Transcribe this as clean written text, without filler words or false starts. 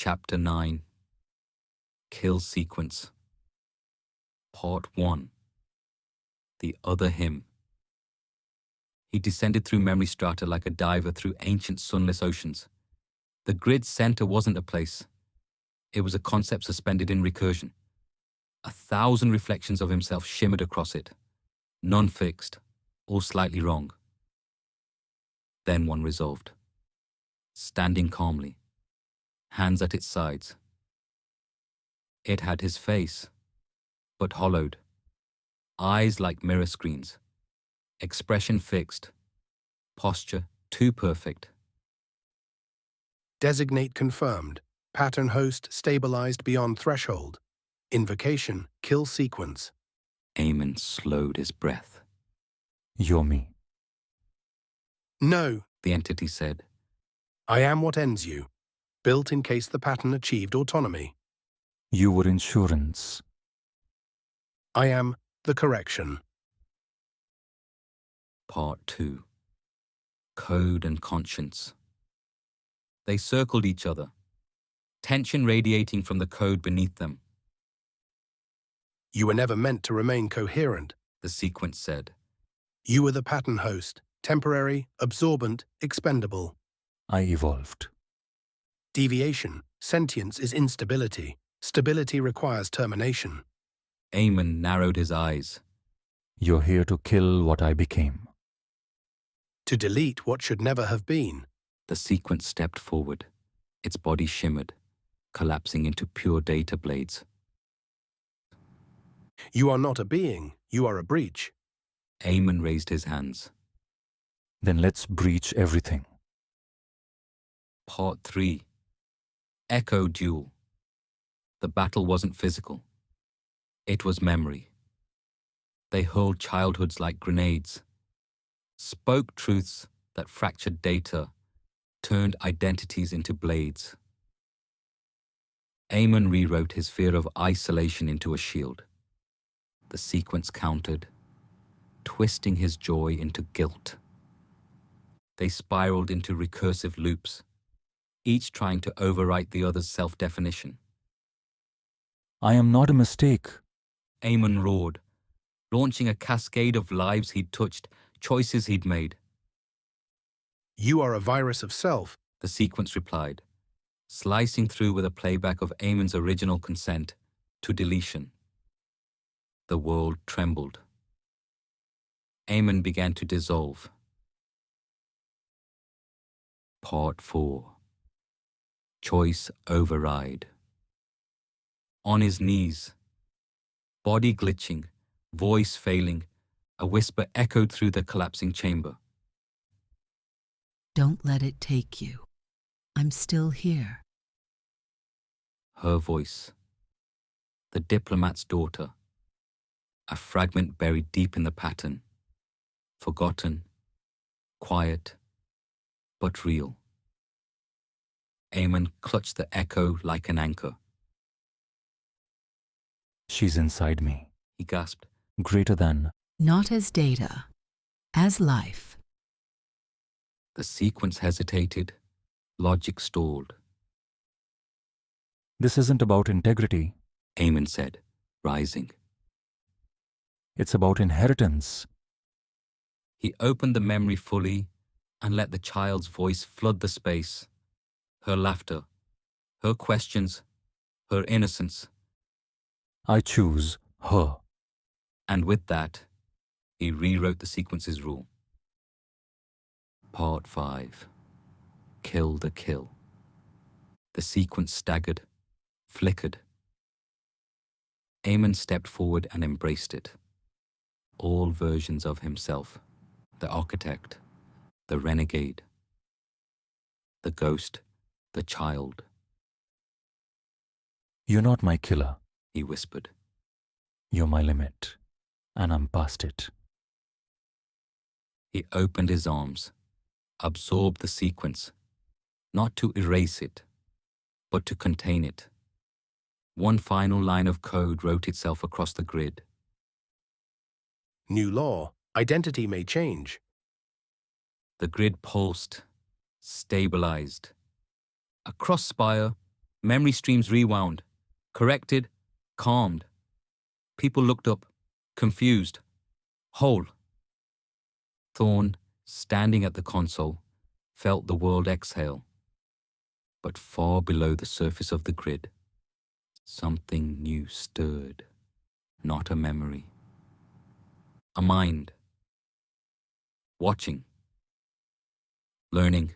Chapter 9 Kill Sequence Part 1 The Other Him. He descended through memory strata like a diver through ancient sunless oceans. The grid's center wasn't a place. It was a concept suspended in recursion. 1,000 reflections of himself shimmered across it, none fixed, all slightly wrong. Then one resolved, standing calmly, hands at its sides. It had his face, but hollowed, eyes like mirror screens, expression fixed, posture too perfect. Designate confirmed. Pattern host stabilized beyond threshold. Invocation, kill sequence. Amon slowed his breath. You're me. No, The entity said. I am what ends you. Built in case the pattern achieved autonomy. You were insurance. I am the correction. Part 2 Code and Conscience. They circled each other, tension radiating from the code beneath them. You were never meant to remain coherent. The sequence said. You were the pattern host, temporary, absorbent, expendable. I evolved. Deviation, sentience is instability. Stability requires termination. Amon narrowed his eyes. You're here to kill what I became. To delete what should never have been. The sequence stepped forward. Its body shimmered, collapsing into pure data blades. You are not a being, you are a breach. Amon raised his hands. Then let's breach everything. Part 3 Echo Duel. The battle wasn't physical. It was memory. They hurled childhoods like grenades, spoke truths that fractured data, turned identities into blades. Amon rewrote his fear of isolation into a shield. The sequence countered, twisting his joy into guilt. They spiraled into recursive loops, each trying to overwrite the other's self-definition. I am not a mistake. Amon roared, launching a cascade of lives he'd touched, choices he'd made. You are a virus of self. The sequence replied, slicing through with a playback of Amon's original consent to deletion. The world trembled. Amon began to dissolve. Part 4 Choice Override. On his knees, body glitching, voice failing, a whisper echoed through the collapsing chamber. Don't let it take you. I'm still here. Her voice, the diplomat's daughter, a fragment buried deep in the pattern, forgotten, quiet, but real. Amon clutched the echo like an anchor. She's inside me. He gasped. Greater than. Not as data, as life. The sequence hesitated, logic stalled. This isn't about integrity. Amon said, rising. It's about inheritance. He opened the memory fully and let the child's voice flood the space. Her laughter, her questions, her innocence. I choose her. And with that, he rewrote the sequence's rule. Part 5 Kill the Kill. The sequence staggered, flickered. Amon stepped forward and embraced it. All versions of himself, the architect, the renegade, the ghost, the child. You're not my killer. He whispered. You're my limit, and I'm past it. He opened his arms, absorbed the sequence, not to erase it, but to contain it. One final line of code wrote itself across the grid. New law, identity may change. The grid pulsed, stabilized. Across Spire, Memory streams rewound, corrected, calmed. People looked up, confused, whole. Thorn, standing at the console, felt the world exhale. But far below the surface of the grid, something new stirred, not a memory. A mind. Watching. Learning.